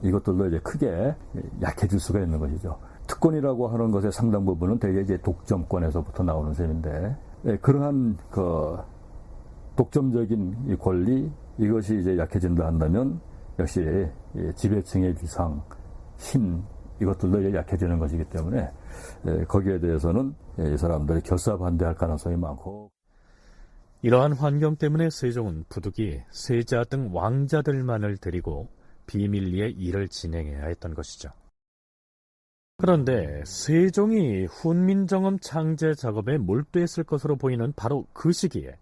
이것들도 이제 크게 약해질 수가 있는 것이죠. 특권이라고 하는 것의 상당 부분은 대개 이제 독점권에서부터 나오는 셈인데 그러한 그 독점적인 이 권리 이것이 이제 약해진다 한다면 역시 지배층의 위상, 힘 이것들도 이제 약해지는 것이기 때문에 거기에 대해서는 이 사람들이 결사반대할 가능성이 많고 이러한 환경 때문에 세종은 부득이 세자 등 왕자들만을 데리고 비밀리에 일을 진행해야 했던 것이죠. 그런데 세종이 훈민정음 창제 작업에 몰두했을 것으로 보이는 바로 그 시기에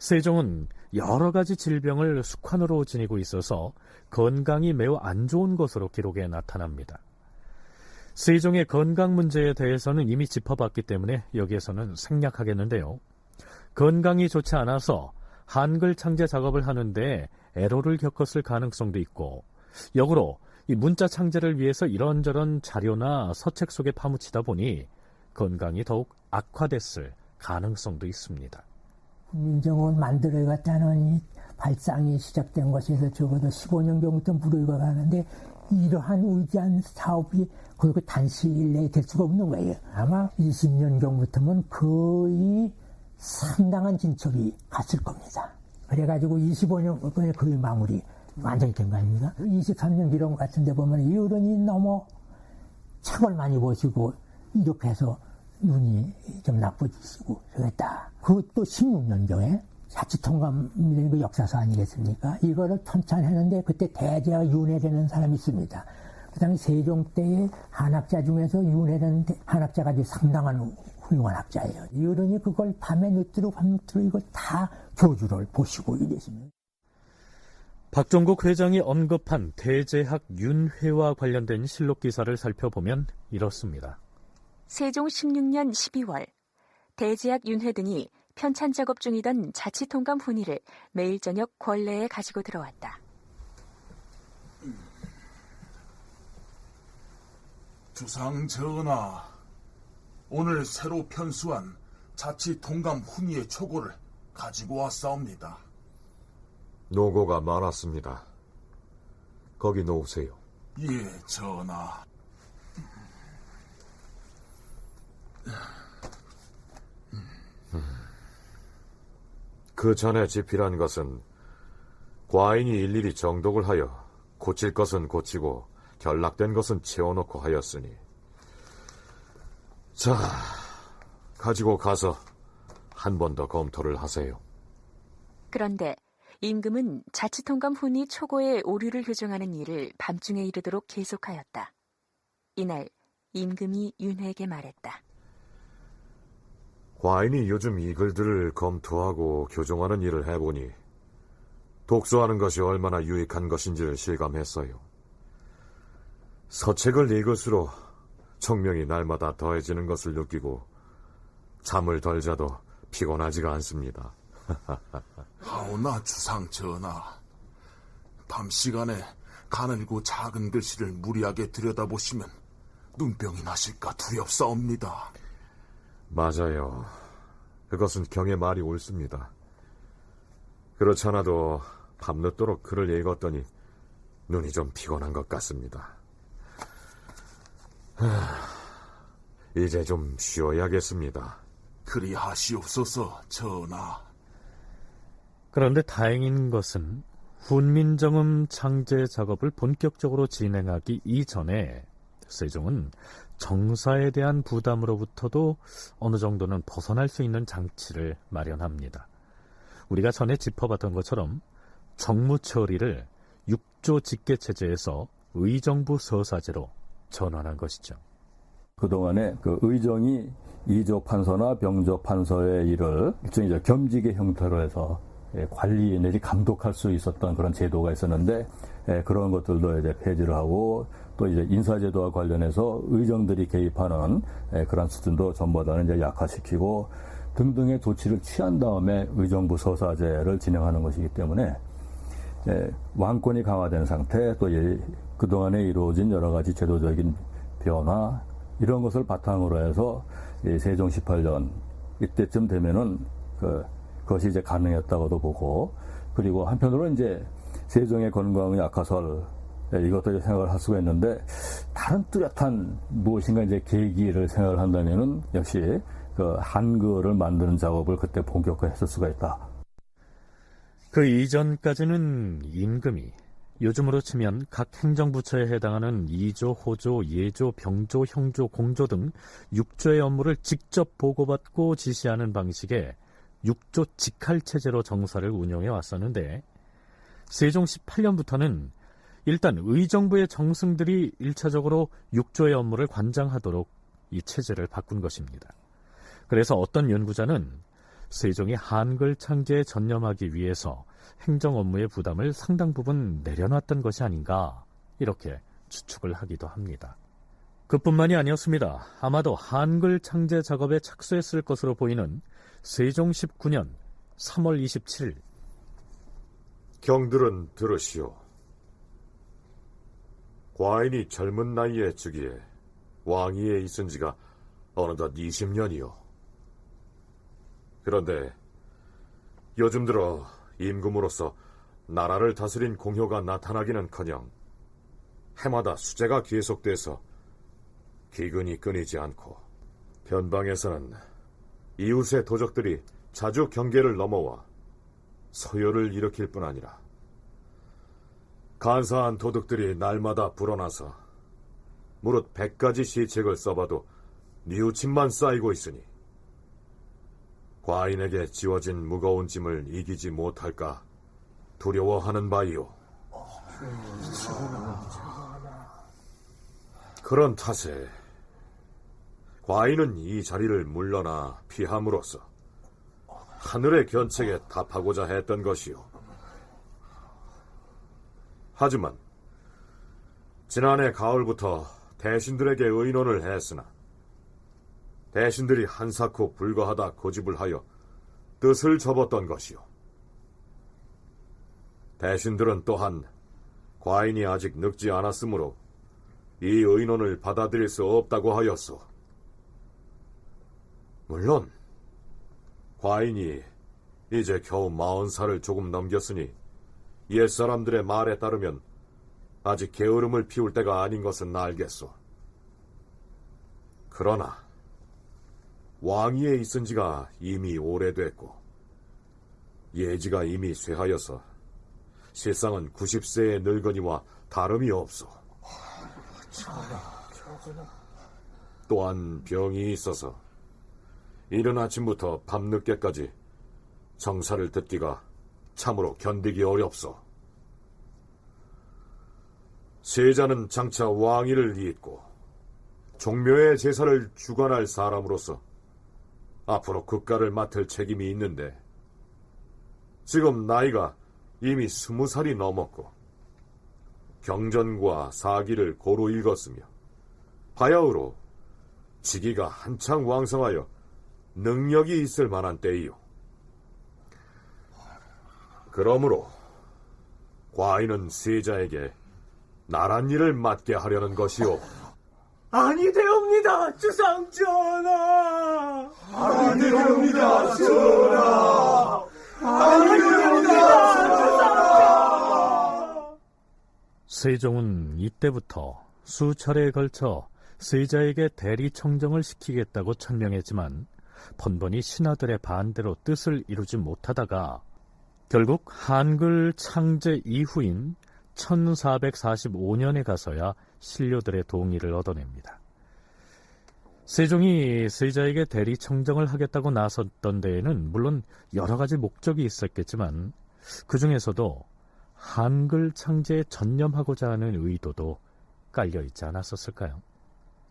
세종은 여러 가지 질병을 숙환으로 지니고 있어서 건강이 매우 안 좋은 것으로 기록에 나타납니다. 세종의 건강 문제에 대해서는 이미 짚어봤기 때문에 여기에서는 생략하겠는데요. 건강이 좋지 않아서 한글 창제 작업을 하는데 애로를 겪었을 가능성도 있고 역으로 이 문자 창제를 위해서 이런저런 자료나 서책 속에 파묻히다 보니 건강이 더욱 악화됐을 가능성도 있습니다. 훈민정음을 만들어갔다는 이 발상이 시작된 것에서 적어도 15년 경부터 무르익어 가는데 이러한 의지한 사업이 그렇게 단시일 내에 될 수가 없는 거예요. 아마 20년 경부터는 거의 상당한 진척이 갔을 겁니다. 그래가지고 25년 만에 거의 마무리 완전히 된 거 아닙니까? 23년 기록 같은 데 보면 이 어른이 너무 책을 많이 보시고 이렇게 해서 눈이 좀 나빠지시고 그랬다. 그것도 16년경에 자치통감이라는 그 역사서 아니겠습니까? 이거를 편찬했는데 그때 대제가 윤회라는 사람이 있습니다. 그 당시 세종 때의 한학자 중에서 윤회라는 한학자가 아주 상당한 훌륭한 학자예요. 이 어른이 그걸 밤에 늦도록 이거 다 교주를 보시고 이랬습니다. 박종국 회장이 언급한 대제학 윤회와 관련된 실록 기사를 살펴보면 이렇습니다. 세종 16년 12월 대제학 윤회 등이 편찬 작업 중이던 자치통감 훈의를 매일 저녁 권례에 가지고 들어왔다. 주상 전하, 오늘 새로 편수한 자치통감 훈의의 초고를 가지고 왔사옵니다. 노고가 많았습니다. 거기 놓으세요. 예, 전하. 그 전에 집필한 것은 과인이 일일이 정독을 하여 고칠 것은 고치고 결락된 것은 채워놓고 하였으니 자, 가지고 가서 한 번 더 검토를 하세요. 그런데 임금은 자치통감 훈의 초고의 오류를 교정하는 일을 밤중에 이르도록 계속하였다. 이날 임금이 윤회에게 말했다. 과인이 요즘 이 글들을 검토하고 교정하는 일을 해보니 독서하는 것이 얼마나 유익한 것인지를 실감했어요. 서책을 읽을수록 청명이 날마다 더해지는 것을 느끼고 잠을 덜 자도 피곤하지가 않습니다. 하오나 주상 전하, 밤 시간에 가늘고 작은 글씨를 무리하게 들여다보시면 눈병이 나실까 두렵사옵니다. 맞아요. 그것은 경의 말이 옳습니다. 그렇지 않아도 밤늦도록 글을 읽었더니 눈이 좀 피곤한 것 같습니다. 이제 좀 쉬어야겠습니다. 그리하시옵소서 전하. 그런데 다행인 것은 훈민정음 창제 작업을 본격적으로 진행하기 이전에 세종은 정사에 대한 부담으로부터도 어느 정도는 벗어날 수 있는 장치를 마련합니다. 우리가 전에 짚어봤던 것처럼 정무처리를 육조 직계체제에서 의정부 서사제로 전환한 것이죠. 그동안에 그 의정이 이조 판서나 병조 판서의 일을 일종의 겸직의 형태로 해서 관리 내지 감독할 수 있었던 그런 제도가 있었는데, 그런 것들도 이제 폐지를 하고, 또 이제 인사제도와 관련해서 의정들이 개입하는 그런 수준도 전보다는 이제 약화시키고 등등의 조치를 취한 다음에 의정부 서사제를 진행하는 것이기 때문에 왕권이 강화된 상태, 또 그동안에 이루어진 여러 가지 제도적인 변화, 이런 것을 바탕으로 해서 세종 18년 이때쯤 되면은 그것이 이제 가능했다고도 보고, 그리고 한편으로는 이제 세종의 건강의 악화설, 이것도 생각을 할 수가 있는데, 다른 뚜렷한 무엇인가 이제 계기를 생각을 한다면은 역시 그 한글을 만드는 작업을 그때 본격화했을 수가 있다. 그 이전까지는 임금이 요즘으로 치면 각 행정부처에 해당하는 이조, 호조, 예조, 병조, 형조, 공조 등 6조의 업무를 직접 보고받고 지시하는 방식의 6조 직할체제로 정사를 운영해 왔었는데, 세종 18년부터는 일단 의정부의 정승들이 1차적으로 6조의 업무를 관장하도록 이 체제를 바꾼 것입니다. 그래서 어떤 연구자는 세종이 한글 창제에 전념하기 위해서 행정 업무의 부담을 상당 부분 내려놨던 것이 아닌가, 이렇게 추측을 하기도 합니다. 그뿐만이 아니었습니다. 아마도 한글 창제 작업에 착수했을 것으로 보이는 세종 19년 3월 27일 경들은 들으시오. 과인이 젊은 나이에 즉위해 왕위에 있은 지가 어느덧 20년이요. 그런데 요즘 들어 임금으로서 나라를 다스린 공효가 나타나기는커녕 해마다 수재가 계속돼서 기근이 끊이지 않고 변방에서는 이웃의 도적들이 자주 경계를 넘어와 서열을 일으킬 뿐 아니라 간사한 도둑들이 날마다 불어나서 무릇 100가지 시책을 써봐도 뉘우침만 쌓이고 있으니 과인에게 지워진 무거운 짐을 이기지 못할까 두려워하는 바이오. 그런 탓에 과인은 이 자리를 물러나 피함으로써 하늘의 견책에 답하고자 했던 것이오. 하지만 지난해 가을부터 대신들에게 의논을 했으나 대신들이 한사코 불가하다 고집을 하여 뜻을 접었던 것이오. 대신들은 또한 과인이 아직 늙지 않았으므로 이 의논을 받아들일 수 없다고 하였소. 물론 과인이 이제 겨우 40살을 조금 넘겼으니 옛사람들의 말에 따르면 아직 게으름을 피울 때가 아닌 것은 알겠소. 그러나 왕위에 있은 지가 이미 오래됐고 예지가 이미 쇠하여서 실상은 90세의 늙은이와 다름이 없소. 또한 병이 있어서 이른 아침부터 밤늦게까지 정사를 듣기가 참으로 견디기 어렵소. 세자는 장차 왕위를 잇고 종묘의 제사를 주관할 사람으로서 앞으로 국가를 맡을 책임이 있는데 지금 나이가 이미 20살이 넘었고 경전과 사기를 고루 읽었으며 바야흐로 직위가 한창 왕성하여 능력이 있을 만한 때이요. 그러므로 과인은 세자에게 나란 일을 맡게 하려는 것이오. 아니 되옵니다, 주상 전하. 아니 되옵니다, 전하. 아니 되옵니다, 전하. 세종은 이때부터 수차례에 걸쳐 세자에게 대리 청정을 시키겠다고 천명했지만 번번이 신하들의 반대로 뜻을 이루지 못하다가 결국 한글 창제 이후인 1445년에 가서야 신료들의 동의를 얻어냅니다. 세종이 세자에게 대리 청정을 하겠다고 나섰던 데에는 물론 여러 가지 목적이 있었겠지만 그 중에서도 한글 창제에 전념하고자 하는 의도도 깔려 있지 않았었을까요?